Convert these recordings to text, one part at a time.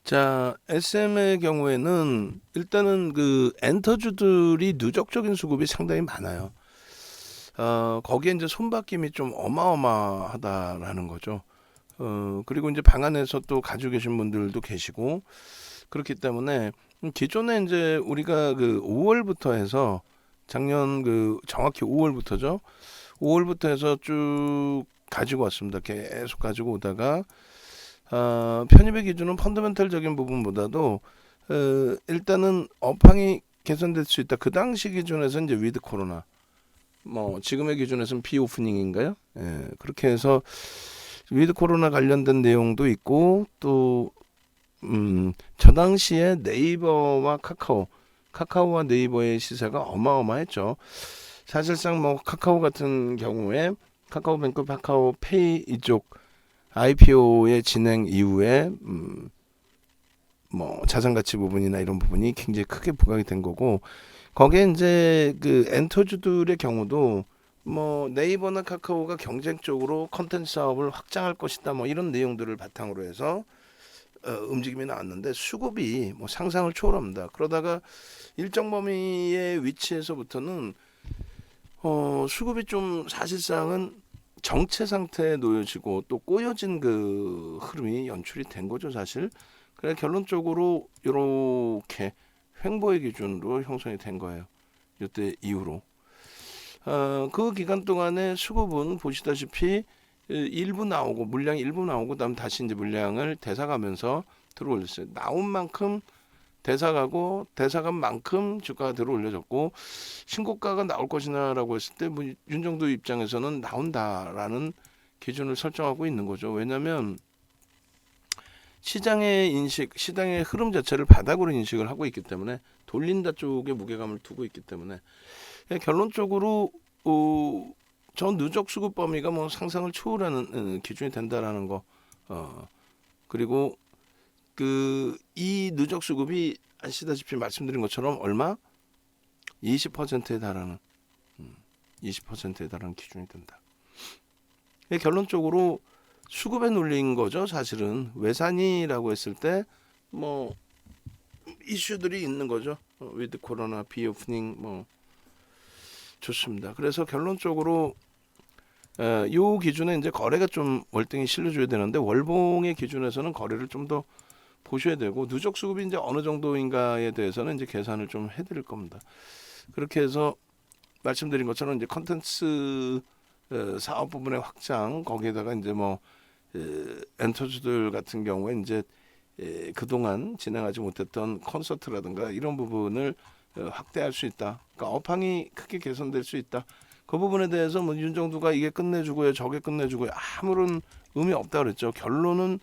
자, SM의 경우에는 일단은 그 엔터주들이 누적적인 수급이 상당히 많아요. 거기에 이제 손바뀜이 좀 어마어마하다라는 거죠. 그리고 이제 방 안에서 또 가지고 계신 분들도 계시고 그렇기 때문에 기존에 이제 우리가 그 5월부터 해서 작년 그 정확히 5월부터죠. 5월부터 해서 쭉 가지고 왔습니다. 계속 가지고 오다가 편입의 기준은 펀더멘털적인 부분보다도 일단은 업황이 개선될 수 있다. 그 당시 기준에서 이제 위드 코로나, 뭐 지금의 기준에서는 비오프닝인가요? 예, 그렇게 해서 위드 코로나 관련된 내용도 있고 또 저 당시에 네이버와 카카오와 네이버의 시세가 어마어마했죠. 사실상 뭐 카카오 같은 경우에 카카오뱅크, 카카오페이 이쪽 IPO의 진행 이후에 뭐 자산 가치 부분이나 이런 부분이 굉장히 크게 부각이 된 거고 거기에 이제 그 엔터주들의 경우도 뭐 네이버나 카카오가 경쟁적으로 컨텐츠 사업을 확장할 것이다 뭐 이런 내용들을 바탕으로 해서 움직임이 나왔는데 수급이 뭐 상상을 초월합니다. 그러다가 일정 범위의 위치에서부터는 수급이 좀 사실상은 정체 상태에 놓여지고 또 꼬여진 그 흐름이 연출이 된 거죠 사실. 그래 결론적으로 이렇게 횡보의 기준으로 형성이 된 거예요. 이때 이후로 그 기간 동안에 수급은 보시다시피 일부 나오고 물량이 일부 나오고 그다음 다시 이제 물량을 되사가면서 들어올렸어요. 나온 만큼 대사가고 대사간 만큼 주가가 들어 올려졌고 신고가가 나올 것이냐라고 했을 때 뭐 윤정도 입장에서는 나온다라는 기준을 설정하고 있는 거죠. 왜냐하면 시장의 인식, 시장의 흐름 자체를 바닥으로 인식을 하고 있기 때문에 돌린다 쪽에 무게감을 두고 있기 때문에 결론적으로 저 누적 수급 범위가 뭐 상상을 초월하는 기준이 된다라는 거. 그리고 그 이 누적 수급이 아시다시피 말씀드린 것처럼 얼마? 20%에 달하는 20%에 달하는 기준이 된다. 결론적으로 수급에 눌린 거죠. 사실은 외산이라고 했을 때 뭐 이슈들이 있는 거죠. 위드 코로나, 비오프닝 뭐 좋습니다. 그래서 결론적으로 요 기준에 이제 거래가 좀 월등히 실려줘야 되는데 월봉의 기준에서는 거래를 좀 더 보셔야 되고 누적 수급이 이제 어느 정도인가에 대해서는 이제 계산을 좀 해드릴 겁니다. 그렇게 해서 말씀드린 것처럼 이제 컨텐츠 사업 부분의 확장 거기에다가 이제 뭐 엔터주들 같은 경우에 이제 그동안 진행하지 못했던 콘서트라든가 이런 부분을 확대할 수 있다. 그러니까 업황이 크게 개선될 수 있다. 그 부분에 대해서 뭐 윤정두가 이게 끝내주고요, 저게 끝내주고요 아무런 의미 없다 그랬죠. 결론은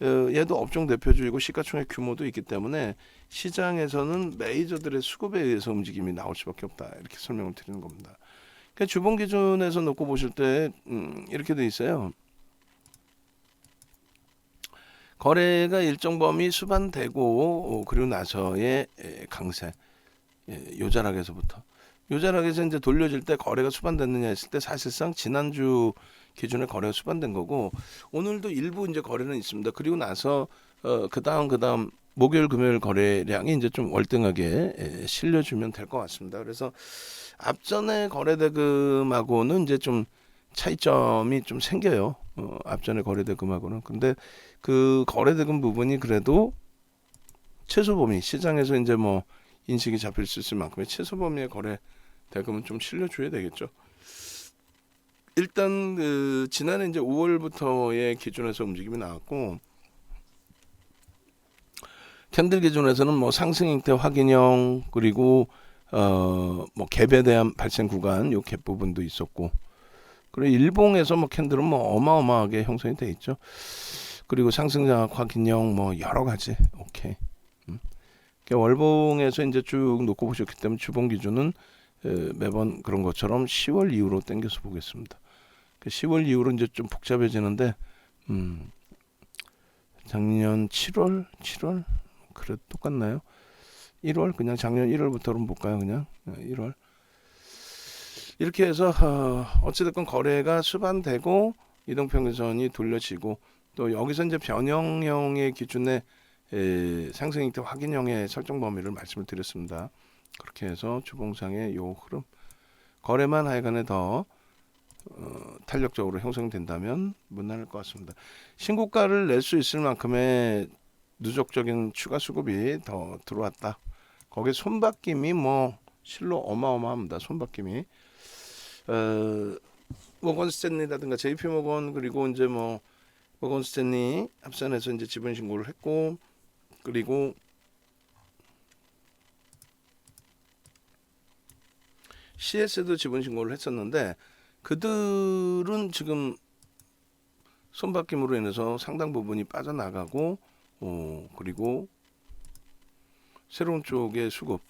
얘도 업종 대표주이고 시가총액 규모도 있기 때문에 시장에서는 메이저들의 수급에 의해서 움직임이 나올 수밖에 없다. 이렇게 설명을 드리는 겁니다. 그러니까 주봉 기준에서 놓고 보실 때 이렇게 돼 있어요. 거래가 일정 범위 수반되고 그리고 나서의 강세 요자락에서부터 요자락에서 이제 돌려질 때 거래가 수반됐느냐 했을 때 사실상 지난주 기준에 거래가 수반된 거고 오늘도 일부 이제 거래는 있습니다. 그리고 나서 그다음 목요일 금요일 거래량이 이제 좀 월등하게 실려주면 될 것 같습니다. 그래서 앞전에 거래대금하고는 이제 좀 차이점이 좀 생겨요. 앞전에 거래대금하고는. 근데 그 거래대금 부분이 그래도 최소 범위 시장에서 이제 뭐 인식이 잡힐 수 있을 만큼의 최소 범위의 거래 대금은 좀 실려줘야 되겠죠. 일단 그 지난해 이제 5월부터의 기준에서 움직임이 나왔고 캔들 기준에서는 뭐 상승 형태 확인형 그리고 뭐 갭에 대한 발생 구간 요 갭 부분도 있었고 그리고 일봉에서 뭐 캔들은 뭐 어마어마하게 형성이 돼 있죠. 그리고 상승 장악 확인형 뭐 여러 가지 오케이. 월봉에서 이제 쭉 놓고 보셨기 때문에 주봉 기준은 매번 그런 것처럼 10월 이후로 당겨서 보겠습니다. 10월 이후로 이제 좀 복잡해지는데 작년 7월 그래 똑같나요? 1월 그냥 작년 1월부터는 볼까요? 그냥 1월 이렇게 해서 어찌됐건 거래가 수반되고 이동평균선이 돌려지고 또 여기서 이제 변형형의 기준에 상승 형태 확인형의 설정 범위를 말씀을 드렸습니다. 그렇게 해서 주봉상의 요 흐름 거래만 하여간에 더 탄력적으로 형성된다면 무난할 것 같습니다. 신고가를 낼 수 있을 만큼의 누적적인 추가 수급이 더 들어왔다. 거기에 손바뀜이 뭐 실로 어마어마합니다. 손바뀜이 모건 스탠리라든가 JP 모건 그리고 이제 뭐 모건 스탠리 합산해서 이제 지분 신고를 했고 그리고 CS도 지분 신고를 했었는데 그들은 지금 손바뀜으로 인해서 상당 부분이 빠져나가고 그리고 새로운 쪽의 수급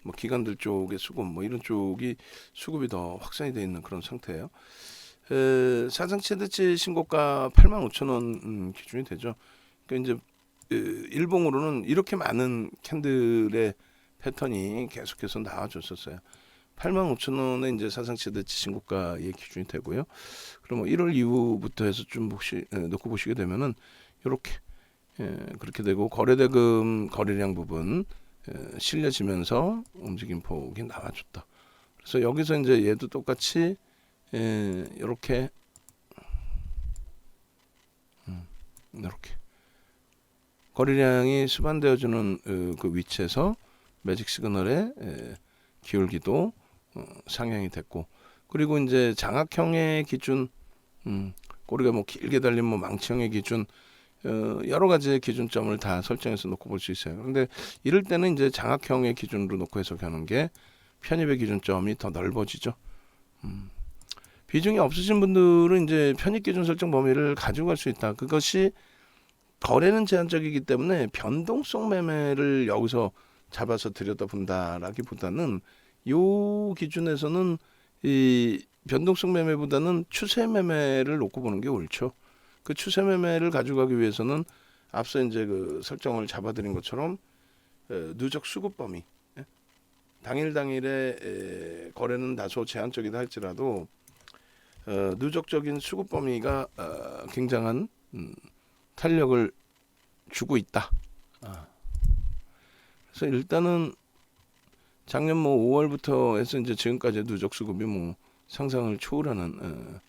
뭐 기관들 쪽의 수급 뭐 이런 쪽이 수급이 더 확산이 되어 있는 그런 상태예요. 사상 최대치 신고가 85,000원 기준이 되죠. 그러니까 이제 일봉으로는 이렇게 많은 캔들의 패턴이 계속해서 나와줬었어요. 85,000원에 이제 사상 최대치 신고가의 기준이 되고요. 그럼 1월 이후부터 해서 좀 혹시 놓고 보시게 되면은 이렇게 그렇게 되고 거래대금 거래량 부분 실려지면서 움직임 폭이 나와줬다. 그래서 여기서 이제 얘도 똑같이 이렇게 이렇게 거래량이 수반되어주는 그 위치에서 매직 시그널의 기울기도 상향이 됐고 그리고 이제 장악형의 기준 꼬리가 뭐 길게 달린 뭐 망치형의 기준 여러 가지 기준점을 다 설정해서 놓고 볼 수 있어요. 그런데 이럴 때는 이제 장악형의 기준으로 놓고 해석하는 게 편입의 기준점이 더 넓어지죠. 비중이 없으신 분들은 이제 편입 기준 설정 범위를 가지고 갈 수 있다. 그것이 거래는 제한적이기 때문에 변동성 매매를 여기서 잡아서 들여다본다라기보다는 요 기준에서는 이 변동성 매매보다는 추세 매매를 놓고 보는 게 옳죠. 그 추세 매매를 가져가기 위해서는 앞서 이제 그 설정을 잡아드린 것처럼 누적 수급 범위 당일에 거래는 다소 제한적이다 할지라도 누적적인 수급 범위가 굉장한 탄력을 주고 있다. 그래서 일단은 작년 뭐 5월부터 해서 이제 지금까지 누적 수급이 뭐 상상을 초월하는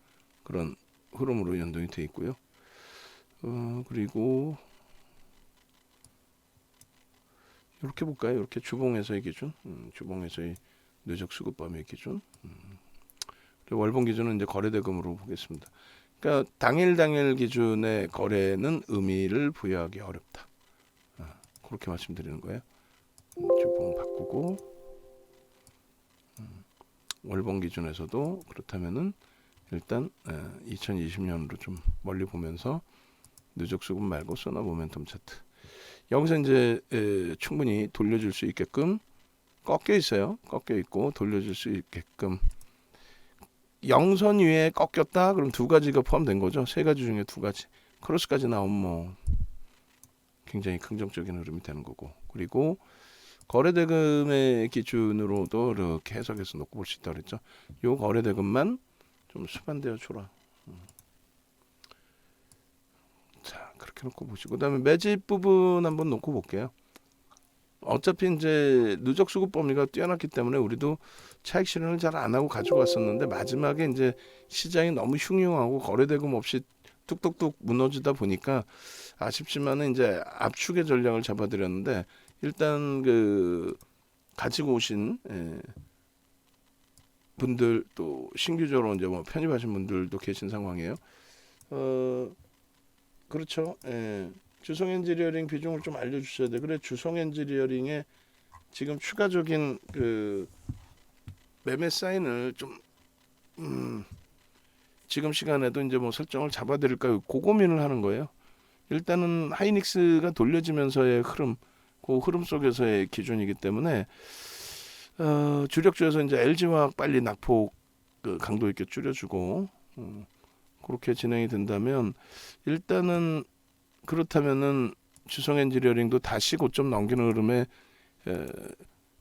그런 흐름으로 연동이 돼 있고요. 그리고 이렇게 볼까요? 이렇게 주봉에서의 기준, 주봉에서의 누적 수급 범위 기준, 월봉 기준은 이제 거래대금으로 보겠습니다. 그러니까 당일 기준의 거래는 의미를 부여하기 어렵다. 그렇게 말씀드리는 거예요. 주봉 바꾸고 월봉 기준에서도 그렇다면은 일단 2020년으로 좀 멀리 보면서 누적 수급 말고 소나 모멘텀 차트 여기서 이제 충분히 돌려줄 수 있게끔 꺾여 있어요. 꺾여 있고 돌려줄 수 있게끔 영선 위에 꺾였다 그럼 두 가지가 포함된 거죠. 세 가지 중에 두 가지 크로스까지 나오면 뭐 굉장히 긍정적인 흐름이 되는 거고 그리고 거래대금의 기준으로도 이렇게 해석해서 놓고 볼 수 있다 그랬죠. 요 거래대금만 좀 수반되어 줘라. 자 그렇게 놓고 보시고 그다음에 매집 부분 한번 놓고 볼게요. 어차피 이제 누적 수급 범위가 뛰어났기 때문에 우리도 차익 실현을 잘 안 하고 가지고 왔었는데 마지막에 이제 시장이 너무 흉흉하고 거래대금 없이 뚝뚝뚝 무너지다 보니까 아쉽지만은 이제 압축의 전략을 잡아드렸는데 일단 그 가지고 오신 분들 또 신규적으로 이제 뭐 편입하신 분들도 계신 상황이에요. 그렇죠. 주성 엔지니어링 비중을 좀 알려주셔야 돼. 그래 주성 엔지니어링에 지금 추가적인 그 매매 사인을 좀 지금 시간에도 이제 뭐 설정을 잡아드릴까요? 그 고민을 하는 거예요. 일단은 하이닉스가 돌려지면서의 흐름, 그 흐름 속에서의 기준이기 때문에 주력주에서 이제 LG화학 빨리 낙폭 그 강도 있게 줄여주고 그렇게 진행이 된다면 일단은 그렇다면은 주성 엔지니어링도 다시 고점 넘기는 흐름에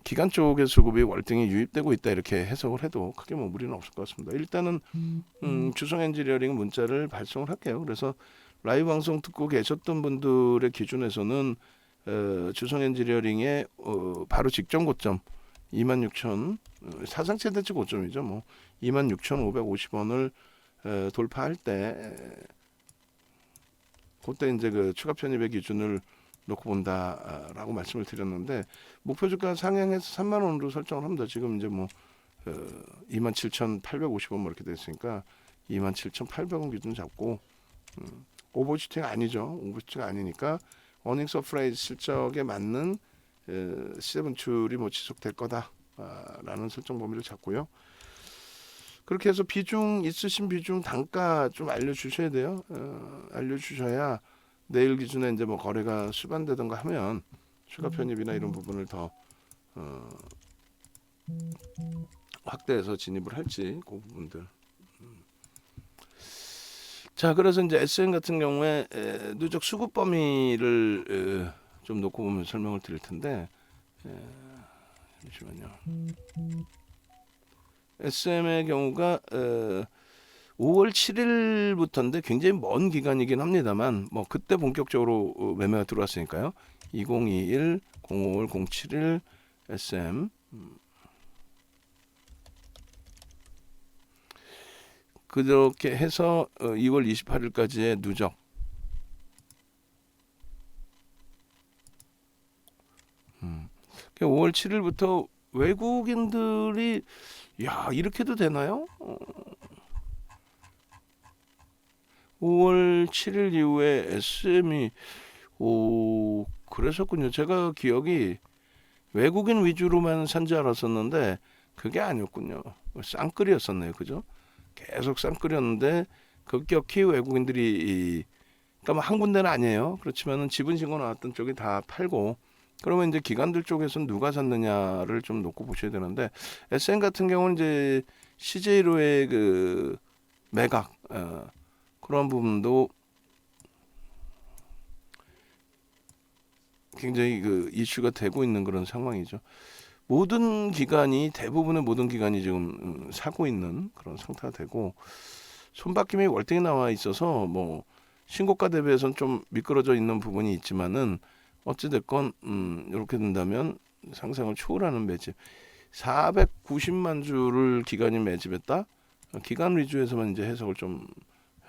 기관 쪽의 수급이 월등히 유입되고 있다 이렇게 해석을 해도 크게 뭐 무리는 없을 것 같습니다. 일단은 주성 엔지니어링 문자를 발송을 할게요. 그래서 라이브 방송 듣고 계셨던 분들의 기준에서는 주성 엔지니어링의 바로 직전 고점 26,000 사상 최대치 고점이죠. 뭐 26,550원을 돌파할 때 그때 이제 그 추가 편입의 기준을 놓고 본다라고 말씀을 드렸는데 목표 주가 상향해서 3만 원으로 설정을 합니다. 지금 이제 뭐 27,850원 뭐 이렇게 됐으니까 27,800원 기준 잡고 오버슈팅 아니죠. 오버슈팅 아니니까 어닝 서프라이즈 실적에 맞는 시세 분출이 뭐 지속될 거다라는 설정 범위를 잡고요. 그렇게 해서 비중 있으신 비중 단가 좀 알려주셔야 돼요. 알려주셔야 내일 기준에 이제 뭐 거래가 수반되던가 하면 추가 편입이나 이런 부분을 더 확대해서 진입을 할지 그 부분들. 자, 그래서 이제 SM 같은 경우에 누적 수급 범위를 좀 놓고 보면 설명을 드릴 텐데 잠시만요. SM의 경우가 5월 7일부터인데 굉장히 먼 기간이긴 합니다만 뭐 그때 본격적으로 매매가 들어왔으니까요. 2021, 05월, 07일 SM 그렇게 해서 2월 28일까지의 누적 5월 7일부터 외국인들이 야 이렇게도 되나요? 5월 7일 이후에 SM이 그랬었군요. 제가 기억이 외국인 위주로만 산 줄 알았었는데 그게 아니었군요. 쌍끌이었었네요. 그죠? 계속 쌍끌이었는데 급격히 외국인들이 그러니까 뭐 한 군데는 아니에요. 그렇지만은 지분 신고 나왔던 쪽이 다 팔고 그러면 이제 기관들 쪽에서는 누가 샀느냐를 좀 놓고 보셔야 되는데 SM 같은 경우는 이제 CJ로의 그 매각 그런 부분도 굉장히 그 이슈가 되고 있는 그런 상황이죠. 모든 기관이 대부분의 모든 기관이 지금 사고 있는 그런 상태가 되고 손바뀜이 월등히 나와 있어서 뭐 신고가 대비해서는 좀 미끄러져 있는 부분이 있지만은 어찌됐건 이렇게 된다면 상상을 초월하는 매집 490만 주를 기관이 매집했다. 기관 위주에서만 이제 해석을 좀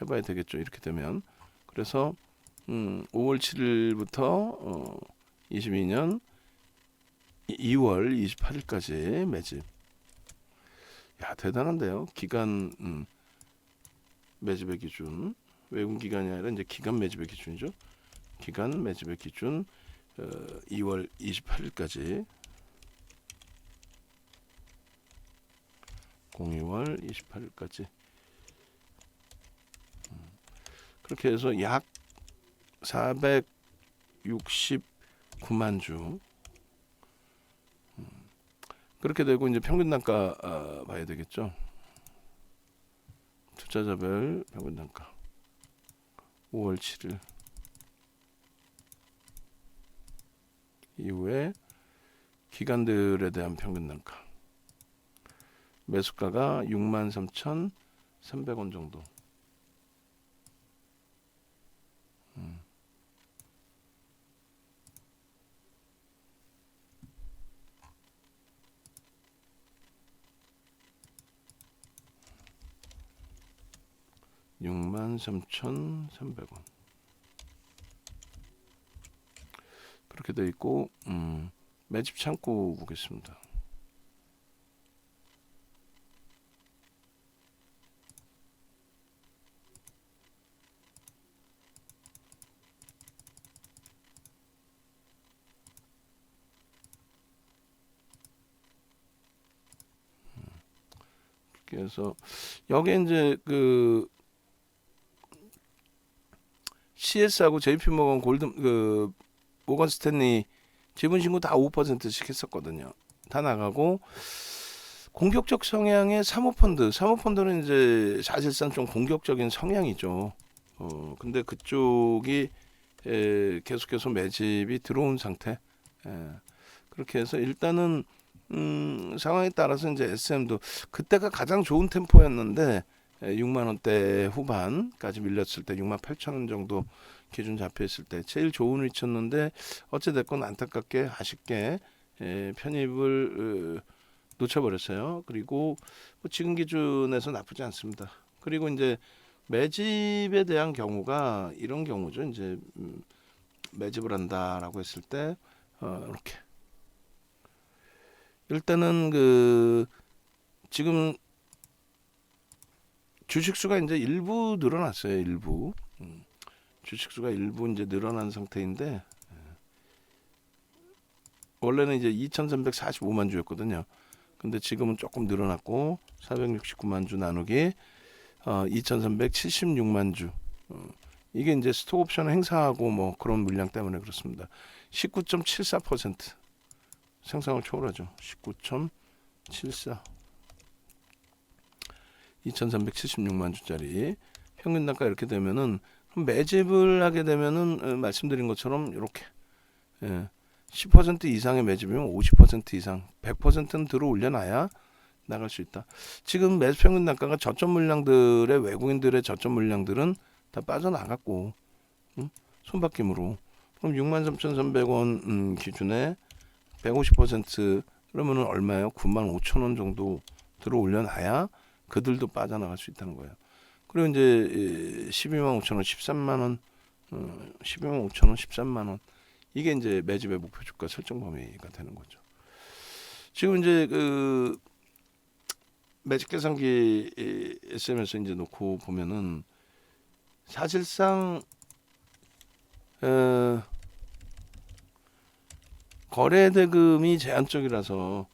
해봐야 되겠죠. 이렇게 되면 그래서 5월 7일부터 22년 2월 28일까지 매집. 야 대단한데요. 기간 매집의 기준 외국 기간이 아니라 이제 기간 매집의 기준이죠. 기간 매집의 기준 2월 28일까지 02월 28일까지 그렇게 해서 약 469만 주 그렇게 되고 이제 평균 단가 봐야 되겠죠. 투자자별 평균 단가 5월 7일 이후에 기관들에 대한 평균 단가 매수가가 63,300원 정도 63,300원 그렇게 돼 있고 매집 창고 보겠습니다. 그래서 여기 이제 그 CS하고 JP모건 골든 그 모건 스탠리 지분 신고 다 5%씩 했었거든요. 다 나가고 공격적 성향의 사모펀드는 이제 사실상 좀 공격적인 성향이죠. 근데 그쪽이 계속해서 매집이 들어온 상태. 그렇게 해서 일단은 상황에 따라서 이제 SM도 그때가 가장 좋은 템포였는데 6만 원대 후반까지 밀렸을 때 6만 8천 원 정도 기준 잡혀 있을 때 제일 좋은 위치였는데 어찌 됐건 안타깝게 아쉽게 편입을 놓쳐버렸어요. 그리고 뭐 지금 기준에서 나쁘지 않습니다. 그리고 이제 매집에 대한 경우가 이런 경우죠. 이제 매집을 한다라고 했을 때 이렇게 일단은 그 지금 주식수가 이제 일부 늘어났어요. 일부 주식수가 일부 이제 늘어난 상태인데 원래는 이제 2,345만 주였거든요. 근데 지금은 조금 늘어났고 469만 주 나누기 2,376만 주. 이게 이제 스톡 옵션 행사하고 뭐 그런 물량 때문에 그렇습니다. 19.74% 생산을 초월하죠. 19.74 2,376만 주짜리 평균 단가 이렇게 되면은 매집을 하게 되면은 말씀드린 것처럼 이렇게 10% 이상의 매집이면 50% 이상 100%는 들어 올려놔야 나갈 수 있다. 지금 매수 평균 단가가 저점 물량들의 외국인들의 저점 물량들은 다 빠져나갔고 손바뀜으로 그럼 63,300원 기준에 150% 그러면은 얼마예요? 95,000원 정도 들어 올려놔야 그들도 빠져나갈 수 있다는 거예요. 그리고 이제 125,000원, 13만원, 125,000원, 13만원 이게 이제 매집의 목표 주가 설정 범위가 되는 거죠. 지금 이제 그 매집 계산기 SM에서 이제 놓고 보면은 사실상 거래 대금이 제한적이라서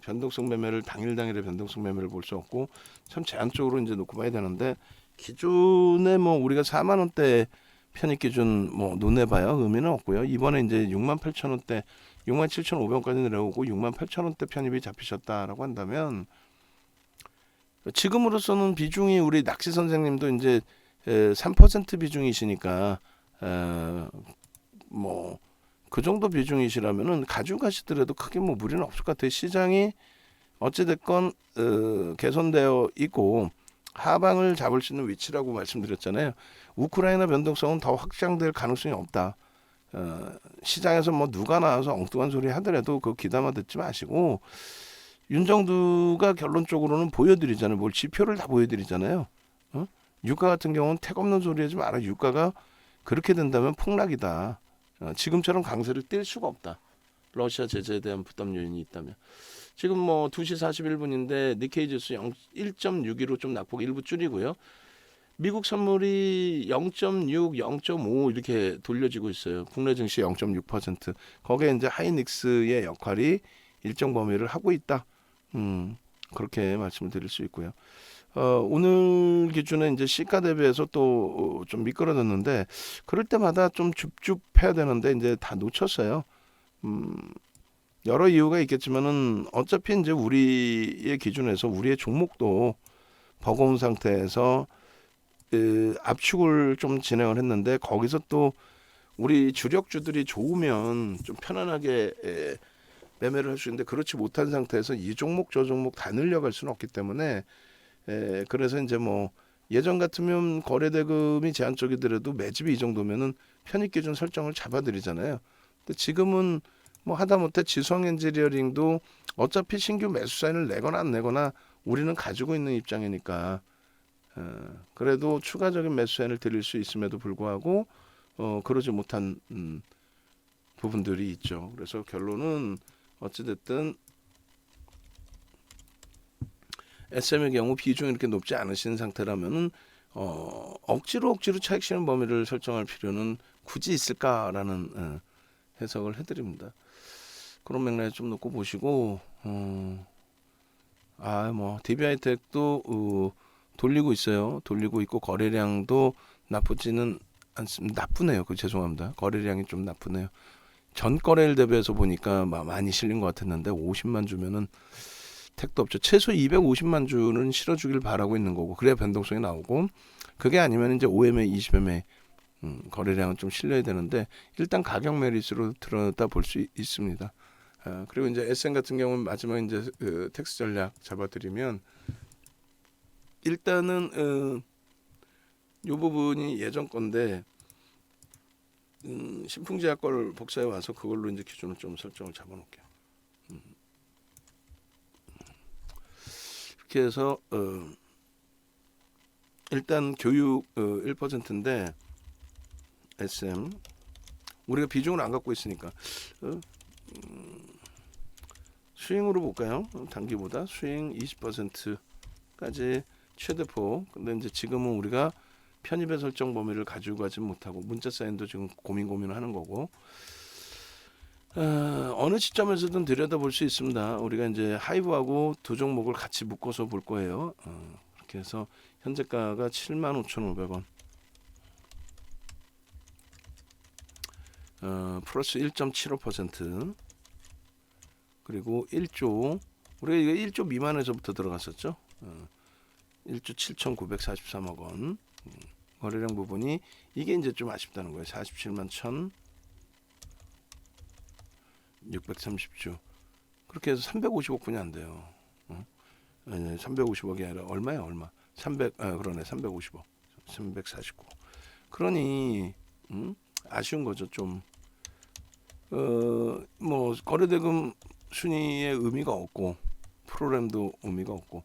변동성 매매를 당일의 변동성 매매를 볼 수 없고 참 제한적으로 이제 놓고 봐야 되는데 기존에 뭐 우리가 4만 원대 편입 기준 뭐 논해봐야 의미는 없고요. 이번에 이제 6만 8천 원대 6만 7,500원까지 내려오고 6만 8천 원대 편입이 잡히셨다라고 한다면 지금으로서는 비중이 우리 낚시 선생님도 이제 3% 비중이시니까 뭐 그 정도 비중이시라면은 가지고 가시더라도 크게 뭐 무리는 없을 것 같아요. 시장이 어찌됐건 개선되어 있고 하방을 잡을 수 있는 위치라고 말씀드렸잖아요. 우크라이나 변동성은 더 확장될 가능성이 없다. 시장에서 뭐 누가 나와서 엉뚱한 소리 하더라도 그거 귀담아 듣지 마시고 윤정두가 결론적으로는 보여드리잖아요. 뭘 지표를 다 보여드리잖아요. 유가 같은 경우는 택 없는 소리 하지 마라. 유가가 그렇게 된다면 폭락이다. 지금처럼 강세를 뛸 수가 없다. 러시아 제재에 대한 부담 요인이 있다면. 지금 뭐 2시 41분인데 니케이 지수 1.62로 좀 낙폭 일부 줄이고요. 미국 선물이 0.6, 0.5 이렇게 돌려지고 있어요. 국내 증시 0.6%. 거기에 이제 하이닉스의 역할이 일정 범위를 하고 있다. 그렇게 말씀을 드릴 수 있고요. 오늘 기준에 이제 시가 대비해서 또 좀 미끄러졌는데 그럴 때마다 좀 줍줍해야 되는데 이제 다 놓쳤어요. 여러 이유가 있겠지만은 어차피 이제 우리의 기준에서 우리의 종목도 버거운 상태에서 압축을 좀 진행을 했는데 거기서 또 우리 주력주들이 좋으면 좀 편안하게 매매를 할 수 있는데 그렇지 못한 상태에서 이 종목 저 종목 다 늘려갈 수는 없기 때문에 그래서 이제 뭐 예전 같으면 거래 대금이 제한적이더라도 매집이 이 정도면은 편입 기준 설정을 잡아드리잖아요. 근데 지금은 뭐 하다못해 지수형 엔지니어링도 어차피 신규 매수 사인을 내거나 안 내거나 우리는 가지고 있는 입장이니까 그래도 추가적인 매수 사인을 드릴 수 있음에도 불구하고 그러지 못한 부분들이 있죠. 그래서 결론은 어찌됐든 SM의 경우 비중이 이렇게 높지 않으신 상태라면은 억지로 차익 실현 범위를 설정할 필요는 굳이 있을까라는 해석을 해드립니다. 그런 맥락에 좀 놓고 보시고 뭐 DB하이텍도 돌리고 있어요. 돌리고 있고 거래량도 나쁘지는 않습니다. 나쁘네요. 죄송합니다. 거래량이 좀 나쁘네요. 전 거래일 대비해서 보니까 많이 실린 것 같았는데 50만 주면은 택도 없죠. 최소 250만 주는 실어주길 바라고 있는 거고 그래야 변동성이 나오고 그게 아니면 이제 5MA, 20MA 거래량은 좀 실려야 되는데 일단 가격 메리트로 들어다 볼 수 있습니다. 그리고 이제 SM 같은 경우는 마지막 이제 텍스 전략 잡아드리면 일단은 이 부분이 예전 건데 신풍제약 걸 복사해 와서 그걸로 이제 기준을 좀 설정을 잡아 놓을게요. 이렇게 해서 일단 교육 1%인데 SM 우리가 비중을 안 갖고 있으니까 스윙으로 볼까요? 단기보다 스윙 20%까지 최대폭. 근데 이제 지금은 우리가 편입의 설정 범위를 가지고 가지 못하고 문자 사인도 지금 고민을 하는 거고 어느 시점에서든 들여다볼 수 있습니다. 우리가 이제 하이브하고 두 종목을 같이 묶어서 볼 거예요. 그렇게 해서 현재가가 75,500원. 플러스 1.75%. 그리고 1조 우리가 이거 1조 미만에서부터 들어갔었죠. 1조 7,943억 원. 거래량 부분이 이게 이제 좀 아쉽다는 거예요. 47만 1,630주. 그렇게 해서 350억 분이 안 돼요. 아니, 350억이 아니라 얼마야 얼마? 300 그러네 350억. 349. 그러니 아쉬운 거죠 좀. 뭐 거래대금 순위의 의미가 없고 프로그램도 의미가 없고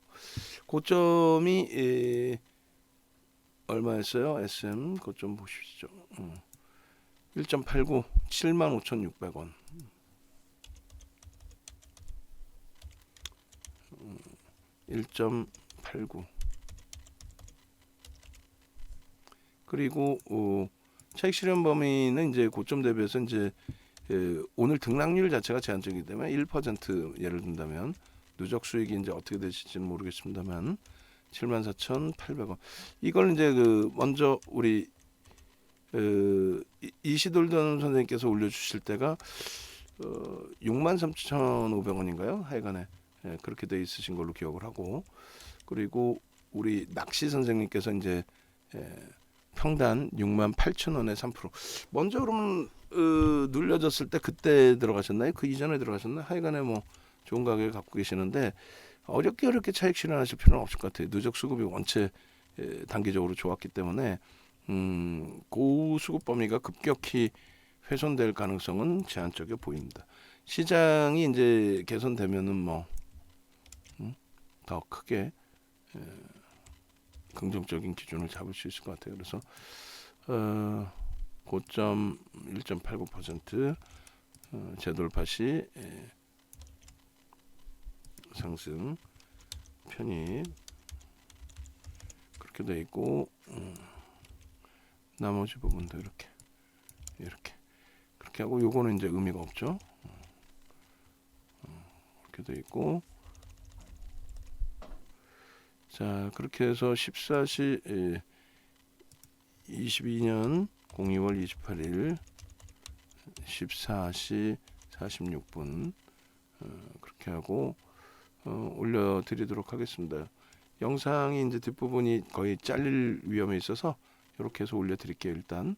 고점이 얼마였어요? SM 고점 보시죠. 1.89 75,600원. 1.89 그리고 차익 실현 범위는 이제 고점 대비해서 이제 오늘 등락률 자체가 제한적이기 때문에 1% 예를 든다면 누적 수익이 이제 어떻게 되실지는 모르겠습니다만 74,800원. 이걸 이제 먼저 우리 이시돌던 선생님께서 올려주실 때가 63,500원인가요? 하여간에 그렇게 돼 있으신 걸로 기억을 하고 그리고 우리 낚시 선생님께서 이제 평단 68,000원에 3%. 먼저 그러면 눌려졌을 때 그때 들어가셨나요? 그 이전에 들어가셨나요? 하여간에 뭐 좋은 가격을 갖고 계시는데 어렵게 차익 실현하실 필요는 없을 것 같아요. 누적 수급이 원체 단기적으로 좋았기 때문에 고수급 범위가 급격히 훼손될 가능성은 제한적이어 보입니다. 시장이 이제 개선되면은 뭐 더 크게 긍정적인 기준을 잡을 수 있을 것 같아요. 그래서 고점 1.89% 재돌파 시 상승 편입 그렇게 돼 있고 나머지 부분도 이렇게 그렇게 하고 요거는 이제 의미가 없죠. 이렇게 돼 있고 자 그렇게 해서 14시 22년 02월 28일 14시 46분 그렇게 하고 올려드리도록 하겠습니다. 영상이 이제 뒷부분이 거의 잘릴 위험에 있어서 이렇게 해서 올려드릴게요. 일단